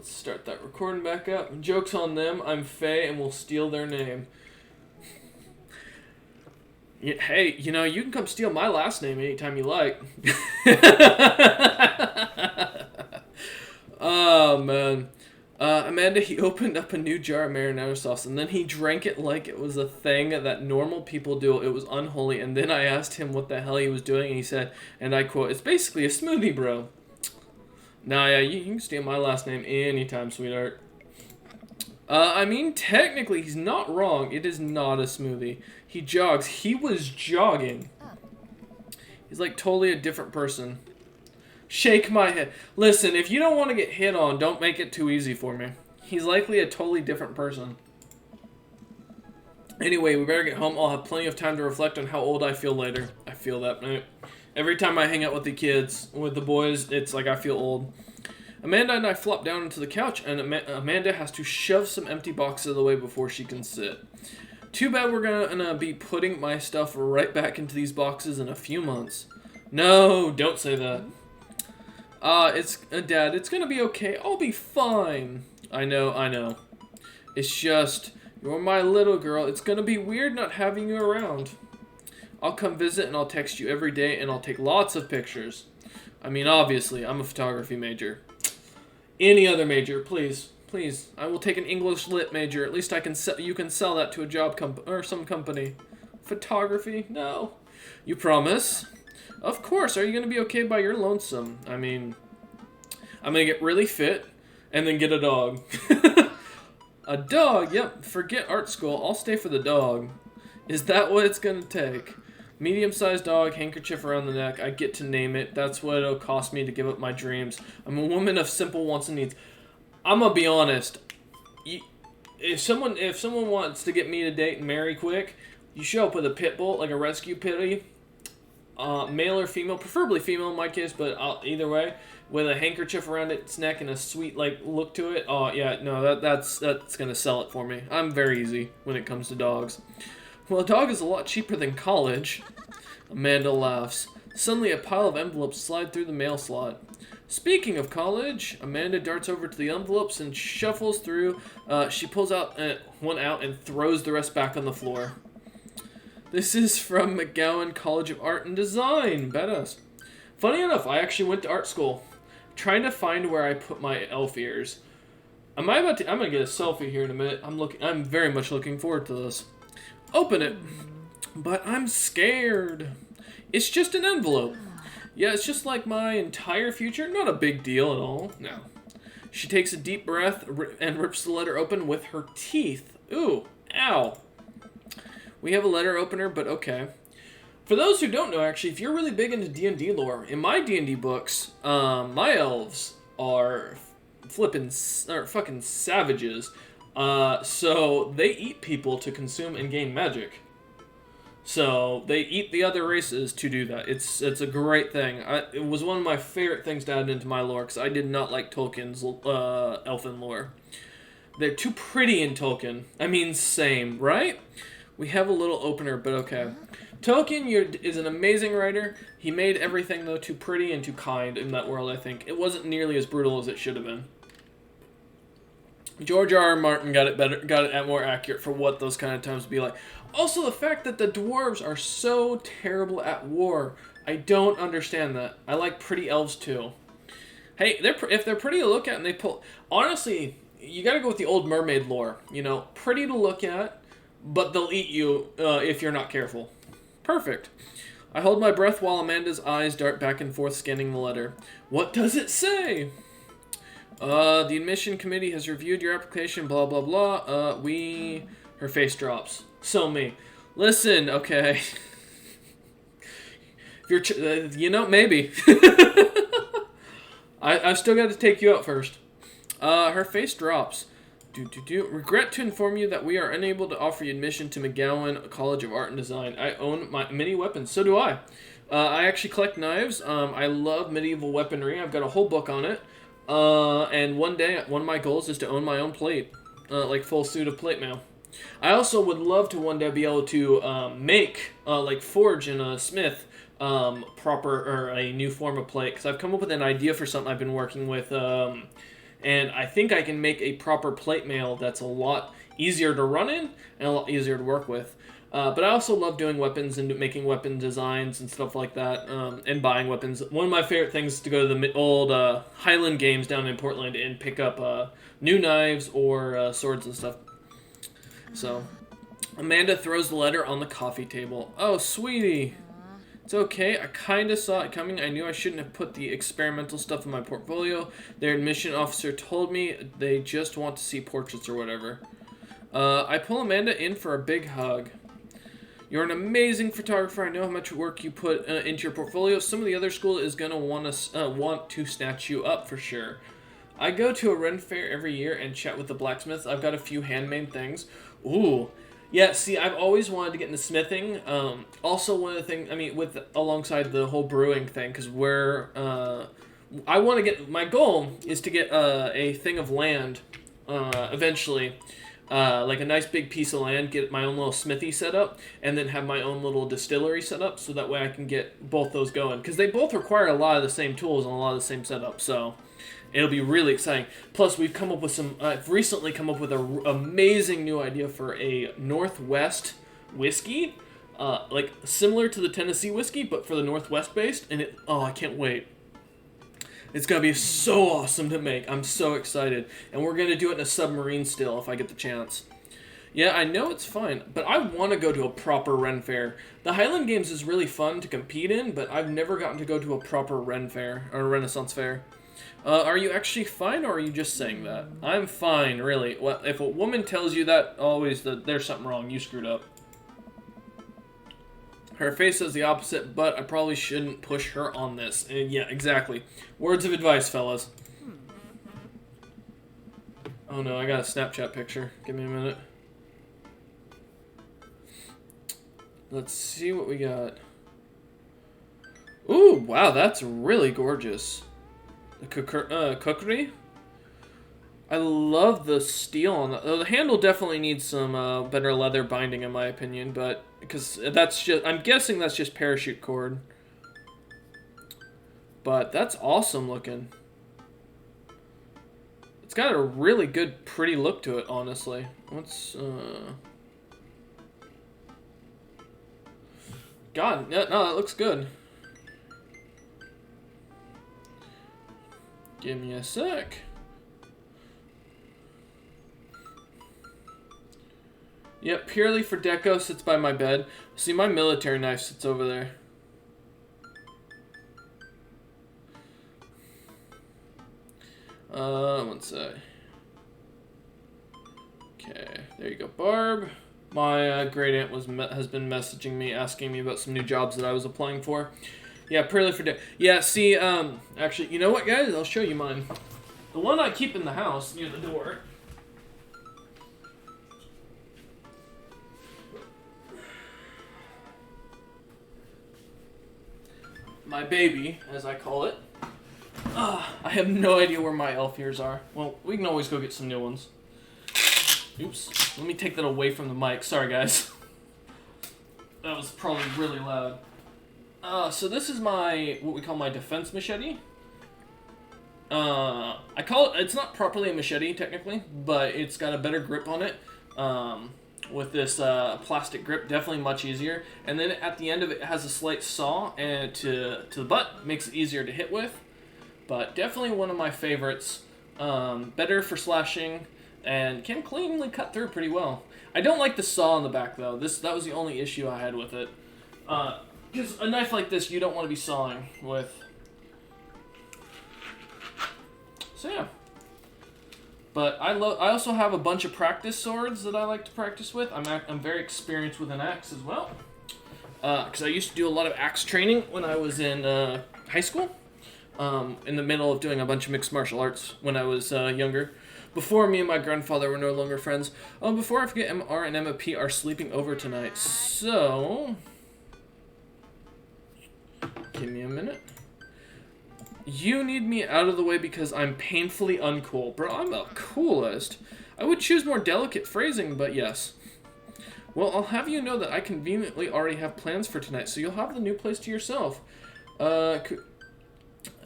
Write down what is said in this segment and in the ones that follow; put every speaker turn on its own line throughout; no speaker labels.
let's start that recording back up. Joke's on them. I'm Faye, and we'll steal their name. Yeah, hey, you know, you can come steal my last name anytime you like. Oh, man. Amanda, he opened up a new jar of marinara sauce, and then he drank it like it was a thing that normal people do. It was unholy, and then I asked him what the hell he was doing, and he said, and I quote, "It's basically a smoothie, bro." Nah, yeah, you can steal my last name anytime, sweetheart. I mean, technically, he's not wrong. It is not a smoothie. He jogs. He was jogging. He's like totally a different person. Shake my head. Listen, if you don't want to get hit on, don't make it too easy for me. He's likely a totally different person. Anyway, we better get home. I'll have plenty of time to reflect on how old I feel later. I feel that, mate. Every time I hang out with the kids, with the boys, it's like I feel old. Amanda and I flop down into the couch, and Amanda has to shove some empty boxes away before she can sit. Too bad we're gonna be putting my stuff right back into these boxes in a few months. No, don't say that. Dad, it's gonna be okay. I'll be fine. I know. It's just, you're my little girl. It's gonna be weird not having you around. I'll come visit and I'll text you every day and I'll take lots of pictures. I mean, obviously, I'm a photography major. Any other major, please. Please. I will take an English lit major. At least you can sell that to a job or some company. Photography? No. You promise? Of course. Are you going to be okay by your lonesome? I mean, I'm going to get really fit and then get a dog. A dog? Yep. Forget art school. I'll stay for the dog. Is that what it's going to take? Medium-sized dog, handkerchief around the neck. I get to name it. That's what it'll cost me to give up my dreams. I'm a woman of simple wants and needs. I'm gonna be honest. If someone wants to get me to date and marry quick, you show up with a pit bull, like a rescue pitty, male or female, preferably female in my case, but either way, with a handkerchief around its neck and a sweet look to it. Oh yeah, no, that's gonna sell it for me. I'm very easy when it comes to dogs. Well, a dog is a lot cheaper than college. Amanda laughs. Suddenly, a pile of envelopes slide through the mail slot. Speaking of college, Amanda darts over to the envelopes and shuffles through. She pulls out one out and throws the rest back on the floor. This is from McGowan College of Art and Design. Badass. Funny enough, I actually went to art school. Trying to find where I put my elf ears. I'm gonna get a selfie here in a minute. I'm very much looking forward to this. Open it. But I'm scared. It's just an envelope. Yeah, it's just like my entire future. Not a big deal at all. No. She takes a deep breath and rips the letter open with her teeth. Ooh. Ow. We have a letter opener, but okay. For those who don't know, actually, if you're really big into D&D lore, in my D&D books, my elves are fucking savages. So they eat people to consume and gain magic. So they eat the other races to do that. It's a great thing. It was one of my favorite things to add into my lore because I did not like Tolkien's elfin lore. They're too pretty in Tolkien. I mean, same, right? We have a little opener, but okay. Tolkien is an amazing writer. He made everything, though, too pretty and too kind in that world, I think. It wasn't nearly as brutal as it should have been. George R. R. Martin got it more accurate for what those kind of times would be like. Also, the fact that the dwarves are so terrible at war. I don't understand that. I like pretty elves, too. Hey, if they're pretty to look at and they pull... Honestly, you gotta go with the old mermaid lore. You know, pretty to look at, but they'll eat you if you're not careful. Perfect. I hold my breath while Amanda's eyes dart back and forth scanning the letter. What does it say? The admission committee has reviewed your application, blah, blah, blah. Her face drops. So me. Listen, okay. If you're, maybe. I've still got to take you out first. Her face drops. Regret to inform you that we are unable to offer you admission to McGowan College of Art and Design. I own many weapons. So do I. I actually collect knives. I love medieval weaponry. I've got a whole book on it. And one day, one of my goals is to own my own plate. Full suit of plate mail. I also would love to one day be able to forge in a smith a new form of plate. Because I've come up with an idea for something I've been working with And I think I can make a proper plate mail that's a lot easier to run in and a lot easier to work with. But I also love doing weapons and making weapon designs and stuff like that, and buying weapons. One of my favorite things is to go to the old Highland Games down in Portland and pick up new knives or swords and stuff. So, Amanda throws the letter on the coffee table. Oh, sweetie. It's okay. I kind of saw it coming. I knew I shouldn't have put the experimental stuff in my portfolio. Their admission officer told me they just want to see portraits or whatever. I pull Amanda in for a big hug. You're an amazing photographer. I know how much work you put into your portfolio. Some of the other school is going to want to snatch you up for sure. I go to a Ren fair every year and chat with the blacksmiths. I've got a few handmade things. Ooh. Yeah, see, I've always wanted to get into smithing. Also, one of the things, I mean, alongside the whole brewing thing, because I want to get, my goal is to get a thing of land eventually. Like a nice big piece of land, get my own little smithy set up, and then have my own little distillery set up, so that way I can get both those going. Because they both require a lot of the same tools and a lot of the same setup, so it'll be really exciting. Plus, we've come up with I've recently come up with an amazing new idea for a Northwest whiskey, like similar to the Tennessee whiskey, but for the Northwest based, and I can't wait. It's going to be so awesome to make. I'm so excited. And we're going to do it in a submarine still if I get the chance. Yeah, I know it's fine, but I want to go to a proper Ren fair. The Highland Games is really fun to compete in, but I've never gotten to go to a proper Ren fair, or a Renaissance fair. Are you actually fine, or are you just saying that? I'm fine, really. Well, if a woman tells you that, there's something wrong. You screwed up. Her face says the opposite, but I probably shouldn't push her on this. And yeah, exactly. Words of advice, fellas. Oh no, I got a Snapchat picture. Give me a minute. Let's see what we got. Ooh, wow, that's really gorgeous. The cookery. I love the steel on the handle. Definitely needs some better leather binding, in my opinion, but because I'm guessing that's just parachute cord. But that's awesome looking. It's got a really good, pretty look to it, honestly. God, no, that looks good. Give me a sec. Yep, purely for deco, sits by my bed. See, my military knife sits over there. One sec. Okay, there you go, Barb. My great aunt has been messaging me, asking me about some new jobs that I was applying for. Yeah, purely for deco. Yeah, see, actually, you know what, guys? I'll show you mine. The one I keep in the house near the door. My baby, as I call it. I have no idea where my elf ears are. Well, we can always go get some new ones. Oops. Let me take that away from the mic. Sorry, guys. That was probably really loud. So this is what we call my defense machete. It's not properly a machete, technically, but it's got a better grip on it. With this plastic grip, definitely much easier. And then at the end of it has a slight saw and to the butt, makes it easier to hit with. But definitely one of my favorites. Better for slashing and can cleanly cut through pretty well. I don't like the saw on the back though. That was the only issue I had with it. Because a knife like this you don't want to be sawing with. So yeah. But I also have a bunch of practice swords that I like to practice with. I'm very experienced with an axe as well. Because I used to do a lot of axe training when I was in high school. In the middle of doing a bunch of mixed martial arts when I was younger. Before me and my grandfather were no longer friends. Before I forget, MR and Emma P are sleeping over tonight. So, give me a minute. You need me out of the way because I'm painfully uncool. Bro, I'm the coolest. I would choose more delicate phrasing, but yes. Well, I'll have you know that I conveniently already have plans for tonight, so you'll have the new place to yourself.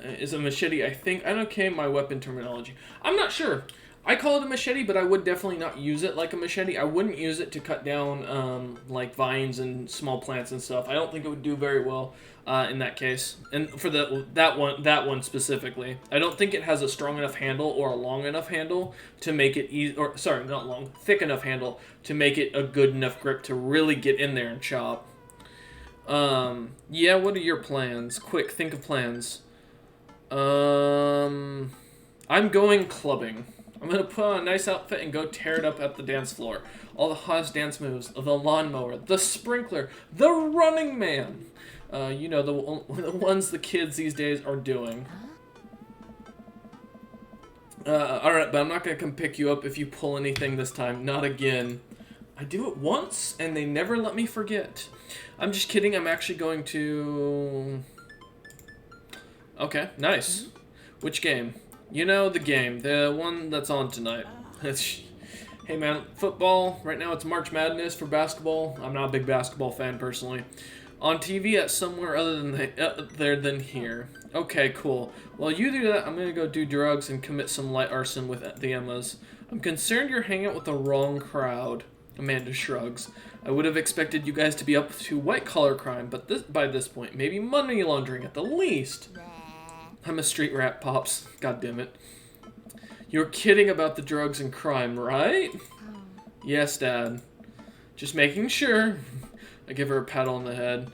is a machete, I think. I don't okay, my weapon terminology. I'm not sure. I call it a machete, but I would definitely not use it like a machete. I wouldn't use it to cut down like vines and small plants and stuff. I don't think it would do very well in that case. And for that one specifically, I don't think it has a strong enough handle or a long enough handle to make it easy. Or sorry, not long, thick enough handle to make it a good enough grip to really get in there and chop. Yeah. What are your plans? Quick, think of plans. I'm going clubbing. I'm going to put on a nice outfit and go tear it up at the dance floor. All the hottest dance moves, the lawnmower, the sprinkler, the running man. You know, the ones the kids these days are doing. Alright, but I'm not going to come pick you up if you pull anything this time. Not again. I do it once, and they never let me forget. I'm just kidding. I'm actually going to... Okay, nice. Which game? You know the game, the one that's on tonight. Hey man, football, right now it's March Madness for basketball. I'm not a big basketball fan personally. On TV at somewhere other than there than here. Okay, cool. Well, you do that, I'm gonna go do drugs and commit some light arson with the Emmas. I'm concerned you're hanging out with the wrong crowd. Amanda shrugs. I would have expected you guys to be up to white-collar crime, but by this point, maybe money laundering at the least. I'm a street rat, Pops. God damn it. You're kidding about the drugs and crime, right? Yes, Dad. Just making sure. I give her a pat on the head.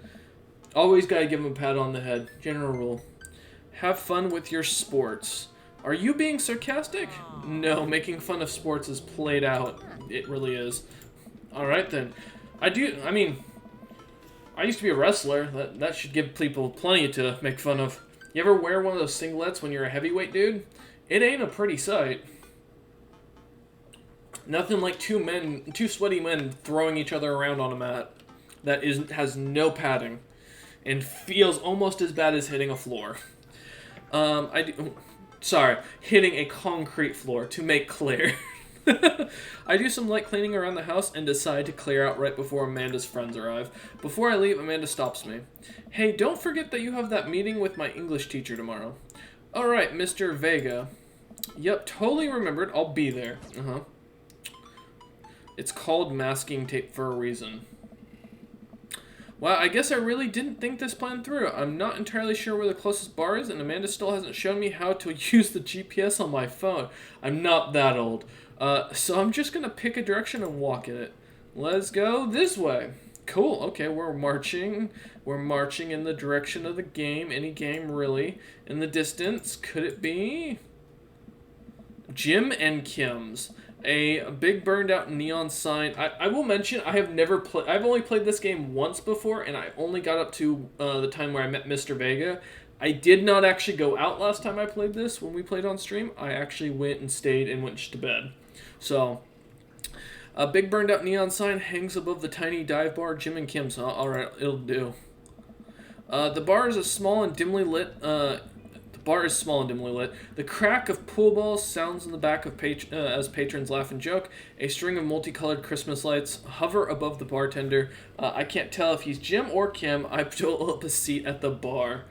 Always gotta give him a pat on the head. General rule. Have fun with your sports. Are you being sarcastic? No, making fun of sports is played out. It really is. Alright then. I used to be a wrestler. That should give people plenty to make fun of. You ever wear one of those singlets when you're a heavyweight dude? It ain't a pretty sight. Nothing like two sweaty men throwing each other around on a mat that has no padding and feels almost as bad as hitting a floor. Hitting a concrete floor, to make clear. I do some light cleaning around the house and decide to clear out right before Amanda's friends arrive. Before I leave, Amanda stops me. Hey, don't forget that you have that meeting with my English teacher tomorrow. Alright, Mr. Vega. Yep, totally remembered. I'll be there. It's called masking tape for a reason. Well, I guess I really didn't think this plan through. I'm not entirely sure where the closest bar is, and Amanda still hasn't shown me how to use the GPS on my phone. I'm not that old. So I'm just gonna pick a direction and walk in it. Let's go this way. Cool, okay, we're marching. We're marching in the direction of the game. Any game, really. In the distance, could it be Jim and Kim's? A big burned out neon sign. I will mention, I've only played this game once before, and I only got up to the time where I met Mr. Vega. I did not actually go out last time I played this when we played on stream. I actually went and stayed and went to bed. So, a big burned out neon sign hangs above the tiny dive bar, Jim and Kim's. Alright, it'll do. The bar is small and dimly lit. The crack of pool balls sounds in the back of as patrons laugh and joke. A string of multicolored Christmas lights hover above the bartender. I can't tell if he's Jim or Kim. I pull up a seat at the bar.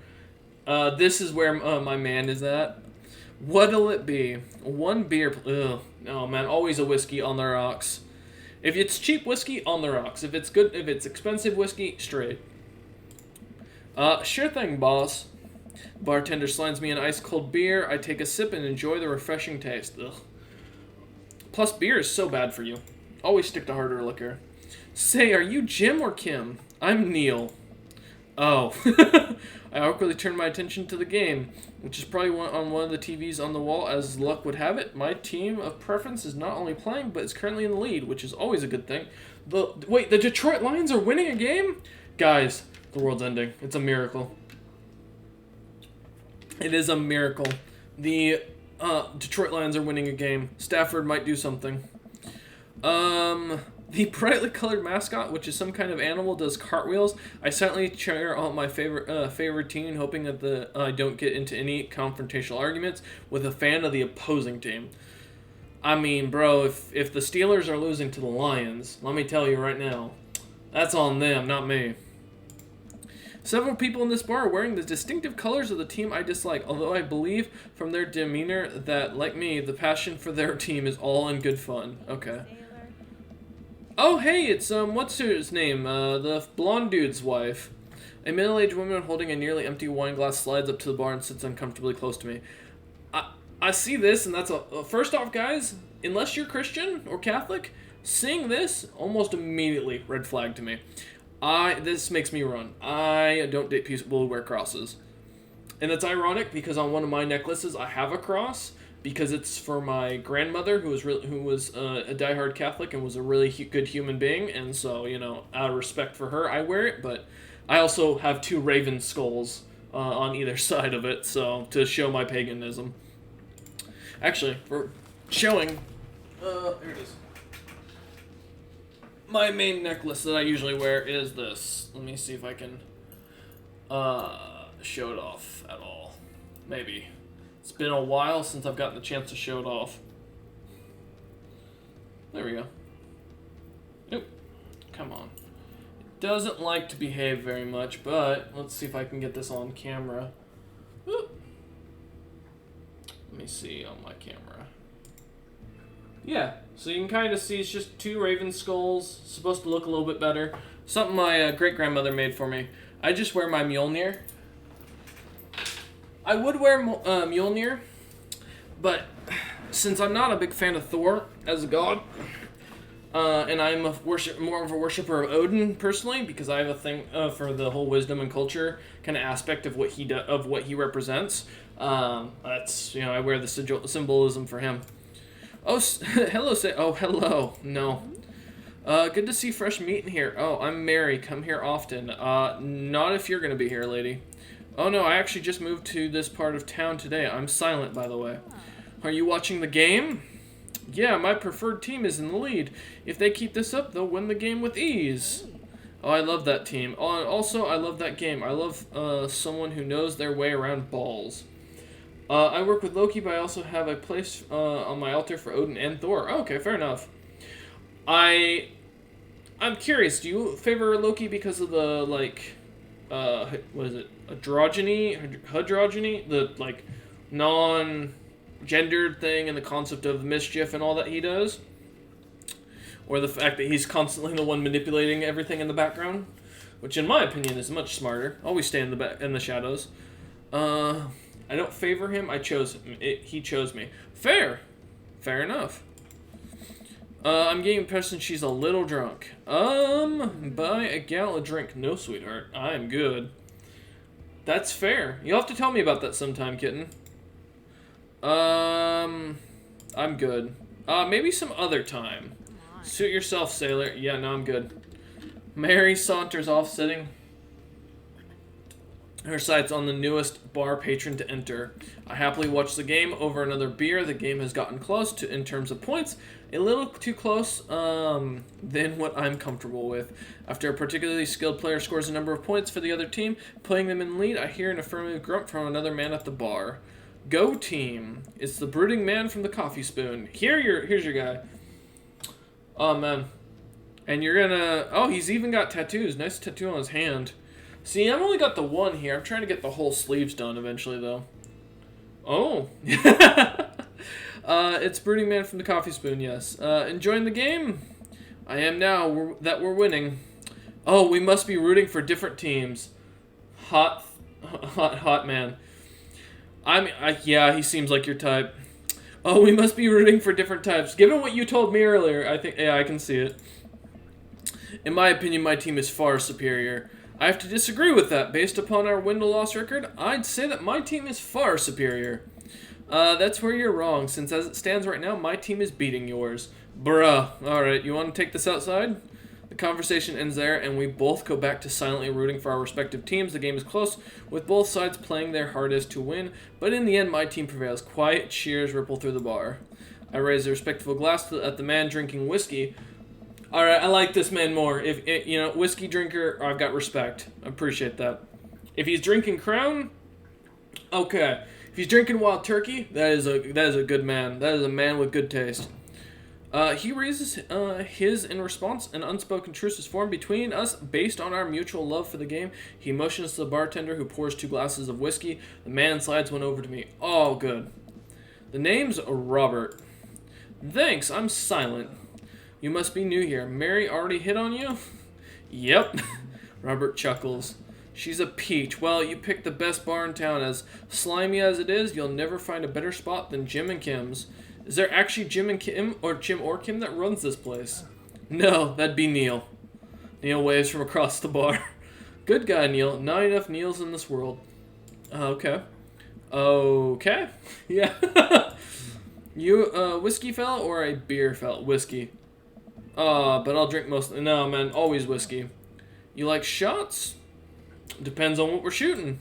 This is where my man is at. What'll it be? One beer. Ugh. Oh man, always a whiskey on the rocks. If it's cheap whiskey, on the rocks. If it's expensive whiskey, straight. Sure thing, boss. Bartender slides me an ice-cold beer. I take a sip and enjoy the refreshing taste. Ugh. Plus, beer is so bad for you. Always stick to harder liquor. Say, are you Jim or Kim? I'm Neil. Oh. I awkwardly turn my attention to the game, which is probably on one of the TVs on the wall. As luck would have it, my team of preference is not only playing, but is currently in the lead, which is always a good thing. Wait, the Detroit Lions are winning a game? Guys, the world's ending. It's a miracle. It is a miracle. The Detroit Lions are winning a game. Stafford might do something. The brightly colored mascot, which is some kind of animal, does cartwheels. I silently cheer on my favorite team, hoping that I don't get into any confrontational arguments with a fan of the opposing team. I mean, bro, if the Steelers are losing to the Lions, let me tell you right now, that's on them, not me. Several people in this bar are wearing the distinctive colors of the team I dislike, although I believe from their demeanor that, like me, the passion for their team is all in good fun. Okay. Oh, hey, it's, what's his name? The blonde dude's wife. A middle-aged woman holding a nearly empty wine glass slides up to the bar and sits uncomfortably close to me. I see this, and that's first off, guys, unless you're Christian or Catholic, seeing this almost immediately red flag to me. This makes me run. I don't date people who wear crosses. And it's ironic because on one of my necklaces I have a cross because it's for my grandmother who was a diehard Catholic and was a really good human being, and so, you know, out of respect for her, I wear it, but I also have 2 raven skulls on either side of it, so to show my paganism. Actually, for showing, here it is. My main necklace that I usually wear is this. Let me see if I can show it off at all. Maybe. It's been a while since I've gotten the chance to show it off. There we go. Nope. Come on. It doesn't like to behave very much, but let's see if I can get this on camera. Whoop. Let me see on my camera. Yeah, so you can kind of see it's just 2 raven skulls. It's supposed to look a little bit better. Something my great-grandmother made for me. I just wear my Mjolnir. I would wear Mjolnir, but since I'm not a big fan of Thor as a god, and I'm more of a worshiper of Odin personally, because I have a thing for the whole wisdom and culture kind of aspect of what he represents. That's, you know, I wear the symbolism for him. Oh, hello, hello. No. Good to see fresh meat in here. Oh, I'm Mary. Come here often. Not if you're gonna be here, lady. Oh no, I actually just moved to this part of town today. I'm silent, by the way. Are you watching the game? Yeah, my preferred team is in the lead. If they keep this up, they'll win the game with ease. Oh, I love that team. Oh, also, I love that game. I love someone who knows their way around balls. I work with Loki, but I also have a place on my altar for Odin and Thor. Oh, okay, fair enough. I'm curious. Do you favor Loki because of the, like, what is it? Androgyny? The, like, non-gendered thing and the concept of mischief and all that he does? Or the fact that he's constantly the one manipulating everything in the background? Which, in my opinion, is much smarter. Always stay in the shadows. I don't favor him. I chose him. He chose me. Fair enough. I'm getting the impression she's a little drunk. Buy a gal a drink. No, sweetheart. I'm good. That's fair. You'll have to tell me about that sometime, kitten. I'm good. Maybe some other time. Suit yourself, sailor. Yeah, no, I'm good. Mary saunters off, sitting her sights on the newest bar patron to enter. I happily watch the game over another beer. The game has gotten close to, in terms of points, a little too close than what I'm comfortable with. After a particularly skilled player scores a number of points for the other team, putting them in lead, I hear an affirmative grunt from another man at the bar. Go team! It's the brooding man from the coffee spoon. Here's your guy. Oh man, and you're gonna. Oh, he's even got tattoos. Nice tattoo on his hand. See, I've only got the one here. I'm trying to get the whole sleeves done eventually, though. Oh. It's Brooding Man from the Coffee Spoon, yes. Enjoying the game? I am now we're winning. Oh, we must be rooting for different teams. Hot man. Yeah, he seems like your type. Oh, we must be rooting for different types. Given what you told me earlier, I think, yeah, I can see it. In my opinion, my team is far superior. I have to disagree with that. Based upon our win-to-loss record, I'd say that my team is far superior. That's where you're wrong, since as it stands right now, my team is beating yours. Bruh. Alright, you want to take this outside? The conversation ends there, and we both go back to silently rooting for our respective teams. The game is close, with both sides playing their hardest to win, but in the end, my team prevails. Quiet cheers ripple through the bar. I raise a respectful glass at the man drinking whiskey. Alright, I like this man more. If you know, whiskey drinker, I've got respect. I appreciate that. If he's drinking Crown, okay. If he's drinking Wild Turkey, that is a good man. That is a man with good taste. He raises his in response. An unspoken truce is formed between us based on our mutual love for the game. He motions to the bartender, who pours 2 glasses of whiskey. The man slides one over to me. Oh, good. The name's Robert. Thanks, I'm silent. You must be new here. Mary already hit on you? Yep. Robert chuckles. She's a peach. Well, you picked the best bar in town. As slimy as it is, you'll never find a better spot than Jim and Kim's. Is there actually Jim and Kim, or Jim or Kim, that runs this place? No, that'd be Neil. Neil waves from across the bar. Good guy, Neil. Not enough Neils in this world. Okay. Okay. Yeah. You a whiskey fella or a beer fella? Whiskey. But I'll drink most. No, man, always whiskey. You like shots? Depends on what we're shooting.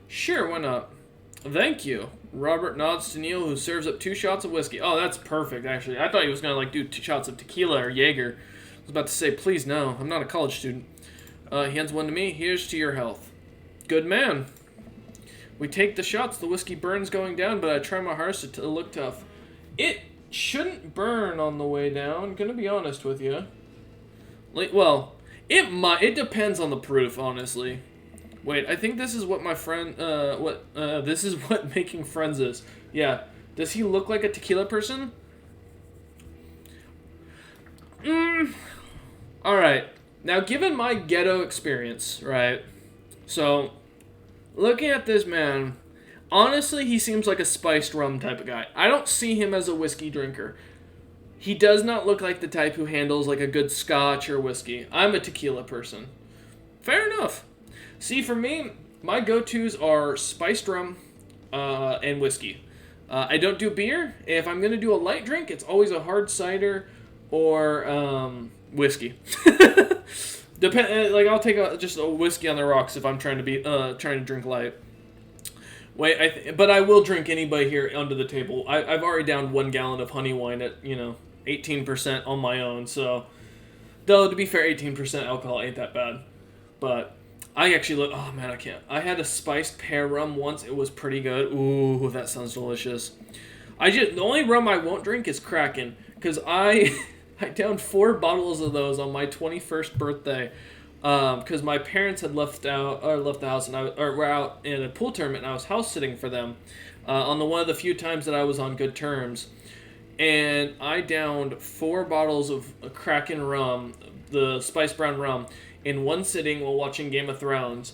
Sure, why not? Thank you. Robert nods to Neil, who serves up 2 shots of whiskey. Oh, that's perfect, actually. I thought he was going to, like, do 2 shots of tequila or Jaeger. I was about to say, please, no. I'm not a college student. He hands one to me. Here's to your health. Good man. We take the shots. The whiskey burns going down, but I try my hardest to look tough. It shouldn't burn on the way down. Gonna be honest with you. Like, well, it might. It depends on the proof, honestly. Wait, I think this is what my friend. This is what making friends is. Yeah. Does he look like a tequila person? All right. Now, given my ghetto experience, right? So, looking at this man, honestly, he seems like a spiced rum type of guy. I don't see him as a whiskey drinker. He does not look like the type who handles like a good scotch or whiskey. I'm a tequila person. Fair enough. See, for me, my go-tos are spiced rum and whiskey. I don't do beer. If I'm going to do a light drink, it's always a hard cider or whiskey. Like I'll take just a whiskey on the rocks if I'm trying to drink light. Wait, but I will drink anybody here under the table. I've already downed 1 gallon of honey wine at 18% on my own. So, though to be fair, 18% alcohol ain't that bad. But I actually oh man, I can't. I had a spiced pear rum once. It was pretty good. Ooh, that sounds delicious. The only rum I won't drink is Kraken, because I downed 4 bottles of those on my 21st birthday, because my parents had left the house and were out in a pool tournament, and I was house sitting for them on one of the few times that I was on good terms, and I downed 4 bottles of Kraken rum, the spiced brown rum, in one sitting while watching Game of Thrones.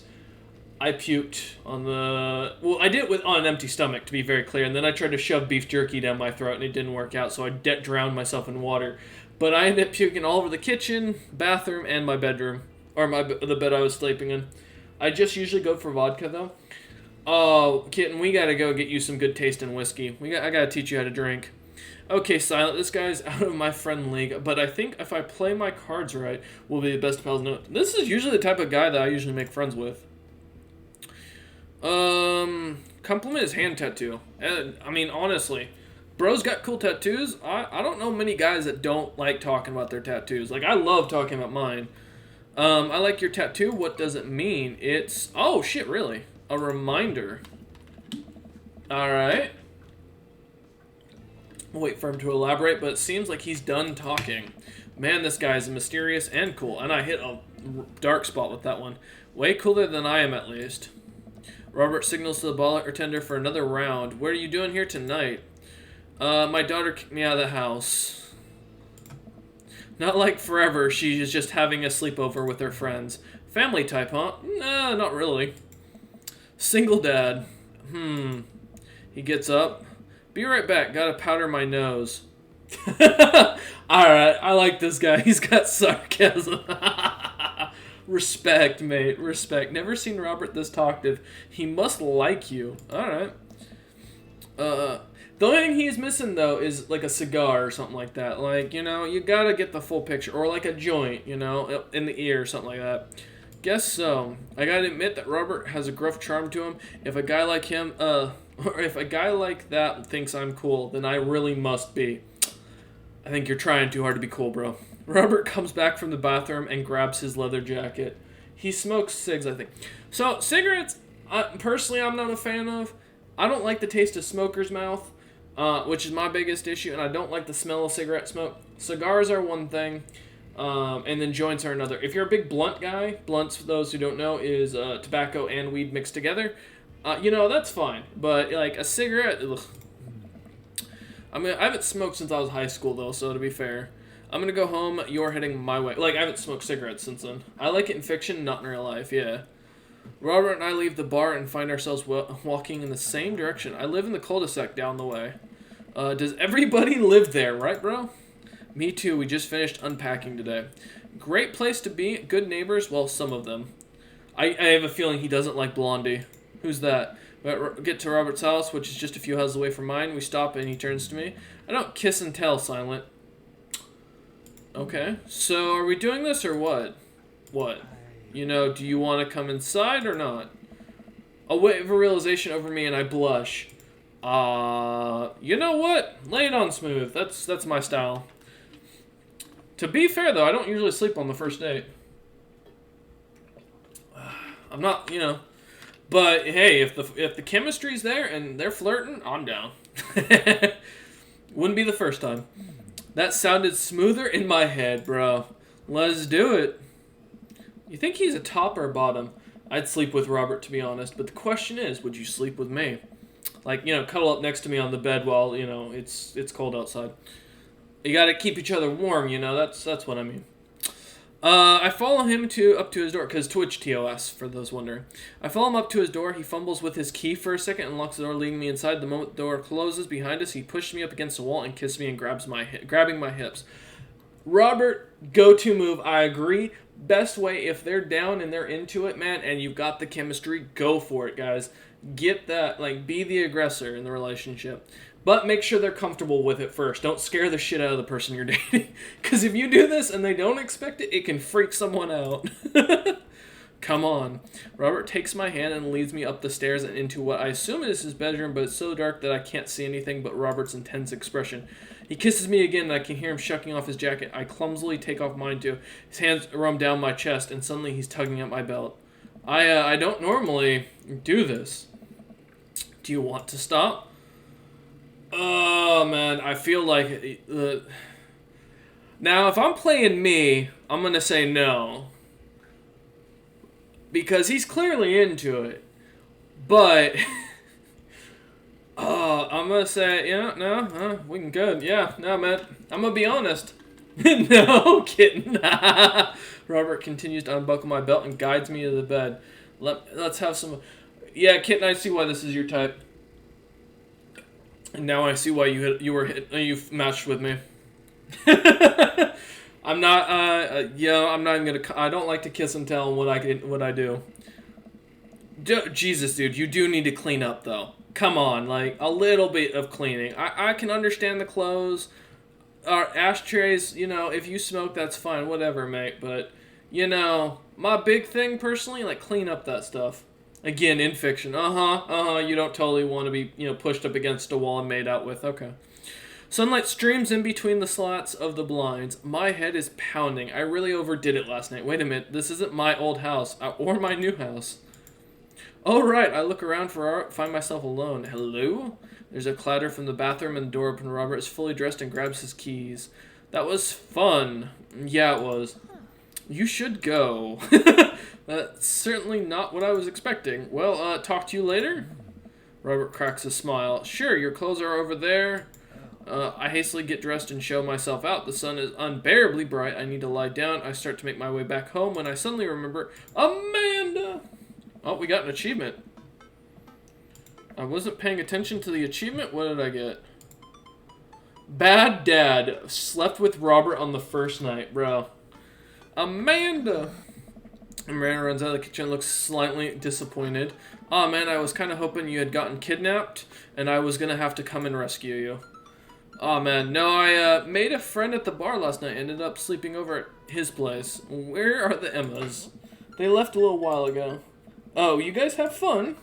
I puked on I did it on an empty stomach, to be very clear, and then I tried to shove beef jerky down my throat, and it didn't work out, so I drowned myself in water. But I ended up puking all over the kitchen, bathroom, and my bedroom, or the bed I was sleeping in. I just usually go for vodka, though. Oh, kitten, we gotta go get you some good tasting whiskey. I gotta teach you how to drink. Okay, Silent, this guy's out of my friend league, but I think if I play my cards right, we'll be the best pals. No, this is usually the type of guy that I usually make friends with. Compliment his hand tattoo. I mean, honestly, bro's got cool tattoos. I don't know many guys that don't like talking about their tattoos. Like, I love talking about mine. I like your tattoo. What does it mean? It's, oh shit, really? A reminder. Alright. I'll wait for him to elaborate, but it seems like he's done talking. Man, this guy is mysterious and cool, and I hit a dark spot with that one. Way cooler than I am, at least. Robert signals to the bartender for another round. What are you doing here tonight? My daughter kicked me out of the house. Not like forever, she is just having a sleepover with her friends. Family type, huh? Nah, not really. Single dad. He gets up. Be right back, gotta powder my nose. Alright, I like this guy. He's got sarcasm. Respect, mate. Respect. Never seen Robert this talkative. He must like you. Alright. The only thing he's missing, though, is like a cigar or something like that. Like, you gotta get the full picture. Or like a joint, in the ear or something like that. Guess so. I gotta admit that Robert has a gruff charm to him. If a guy like him, or if a guy like that thinks I'm cool, then I really must be. I think you're trying too hard to be cool, bro. Robert comes back from the bathroom and grabs his leather jacket. He smokes cigs, I think. So, cigarettes, personally, I'm not a fan of. I don't like the taste of smoker's mouth, which is my biggest issue, and I don't like the smell of cigarette smoke. Cigars are one thing, and then joints are another. If you're a big blunt guy, blunts, for those who don't know, is tobacco and weed mixed together. That's fine. But, like, a cigarette, ugh. I mean, I haven't smoked since I was high school, though, so to be fair. I'm gonna go home, you're heading my way. Like, I haven't smoked cigarettes since then. I like it in fiction, not in real life, yeah. Robert and I leave the bar and find ourselves walking in the same direction. I live in the cul-de-sac down the way. Does everybody live there, right, bro? Me too, we just finished unpacking today. Great place to be, good neighbors, well, some of them. I have a feeling he doesn't like Blondie. Who's that? We get to Robert's house, which is just a few houses away from mine. We stop and he turns to me. I don't kiss and tell, Silent. Okay, so are we doing this or what? What? You know, do you want to come inside or not? A wave of realization over me and I blush. You know what? Lay it on smooth. That's my style. To be fair though, I don't usually sleep on the first date. I'm not, but hey, if the chemistry's there and they're flirting, I'm down. Wouldn't be the first time. That sounded smoother in my head, bro. Let's do it. You think he's a top or a bottom? I'd sleep with Robert, to be honest. But the question is, would you sleep with me? Like, cuddle up next to me on the bed while, it's cold outside. You gotta keep each other warm, that's what I mean. I follow him up to his door, because Twitch TOS, for those wondering. I follow him up to his door. He fumbles with his key for a second and locks the door, leading me inside. The moment the door closes behind us, he pushes me up against the wall and kisses me and grabbing my hips. Robert, go-to move, I agree. Best way, if they're down and they're into it, man, and you've got the chemistry, go for it, guys. Get that, be the aggressor in the relationship. But make sure they're comfortable with it first. Don't scare the shit out of the person you're dating. Because if you do this and they don't expect it, it can freak someone out. Come on. Robert takes my hand and leads me up the stairs and into what I assume is his bedroom, but it's so dark that I can't see anything but Robert's intense expression. He kisses me again and I can hear him shucking off his jacket. I clumsily take off mine too. His hands run down my chest and suddenly he's tugging at my belt. I don't normally do this. Do you want to stop? Oh, man, I feel like... Now, if I'm playing me, I'm going to say no. Because he's clearly into it. But... I'm going to say, we can go. Yeah, no, man, I'm going to be honest. No, kidding. Robert continues to unbuckle my belt and guides me to the bed. Let's have some... Yeah, Kitten, I see why this is your type. And now I see why you've matched with me. I'm not. I'm not even gonna. I don't like to kiss and tell what I do. Jesus, dude, you do need to clean up though. Come on, like a little bit of cleaning. I can understand the clothes, ashtrays. If you smoke, that's fine. Whatever, mate. But my big thing personally, like clean up that stuff. Again, in fiction. You don't totally want to be, pushed up against a wall and made out with. Okay. Sunlight streams in between the slats of the blinds. My head is pounding. I really overdid it last night. Wait a minute. This isn't my old house or my new house. Oh, right. I look around find myself alone. Hello? There's a clatter from the bathroom and the door open. Robert is fully dressed and grabs his keys. That was fun. Yeah, it was. You should go. That's certainly not what I was expecting. Well, talk to you later? Robert cracks a smile. Sure, your clothes are over there. I hastily get dressed and show myself out. The sun is unbearably bright. I need to lie down. I start to make my way back home when I suddenly remember Amanda! Oh, we got an achievement. I wasn't paying attention to the achievement. What did I get? Bad dad. Slept with Robert on the first night, bro. Amanda! Miranda runs out of the kitchen, looks slightly disappointed. Aw, man, I was kind of hoping you had gotten kidnapped, and I was going to have to come and rescue you. Aw, man, no, I made a friend at the bar last night, ended up sleeping over at his place. Where are the Emmas? They left a little while ago. Oh, you guys have fun?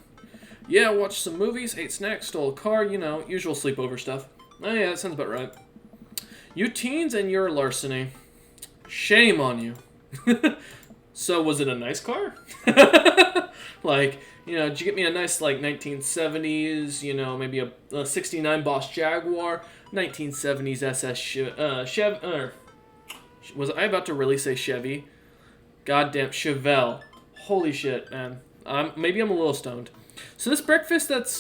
Yeah, watched some movies, ate snacks, stole a car, usual sleepover stuff. Oh, yeah, that sounds about right. You teens and your larceny. Shame on you. So, was it a nice car? Like, did you get me a nice, like, 1970s, maybe a 69 Boss Jaguar, 1970s SS Chevy, was I about to really say Chevy? Goddamn, Chevelle. Holy shit, man. Maybe I'm a little stoned. So this breakfast that's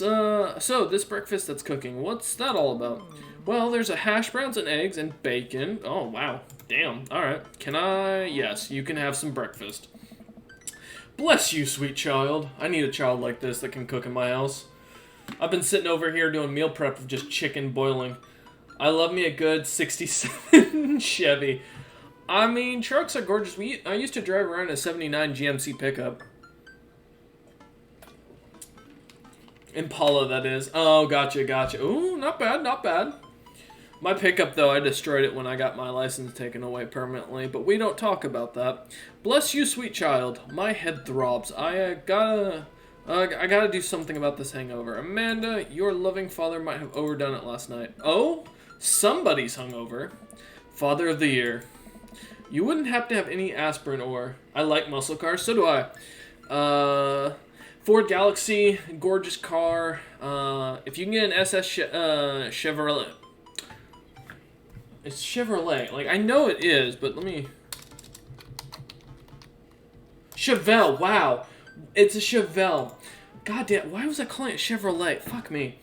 cooking, what's that all about? Well, there's a hash browns and eggs and bacon. Oh, wow. Damn. All right. Can I? Yes, you can have some breakfast. Bless you, sweet child. I need a child like this that can cook in my house. I've been sitting over here doing meal prep of just chicken boiling. I love me a good 67 Chevy. I mean, trucks are gorgeous. I used to drive around a 79 GMC pickup. Impala, that is. Oh, gotcha. Ooh, not bad. My pickup, though, I destroyed it when I got my license taken away permanently, but we don't talk about that. Bless you, sweet child. My head throbs. I gotta do something about this hangover. Amanda, your loving father might have overdone it last night. Oh? Somebody's hungover. Father of the year. You wouldn't have to have any aspirin or... I like muscle cars, so do I. Ford Galaxy, gorgeous car. If you can get an SS Chevrolet... It's Chevrolet. Like, I know it is, but let me... Chevelle, wow. It's a Chevelle. God damn, why was I calling it Chevrolet? Fuck me.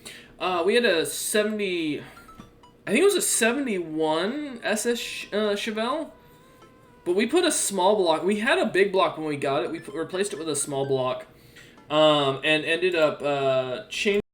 We had a 70... I think it was a 71 SS Chevelle. But we put a small block. We had a big block when we got it. We replaced it with a small block. And ended up changing...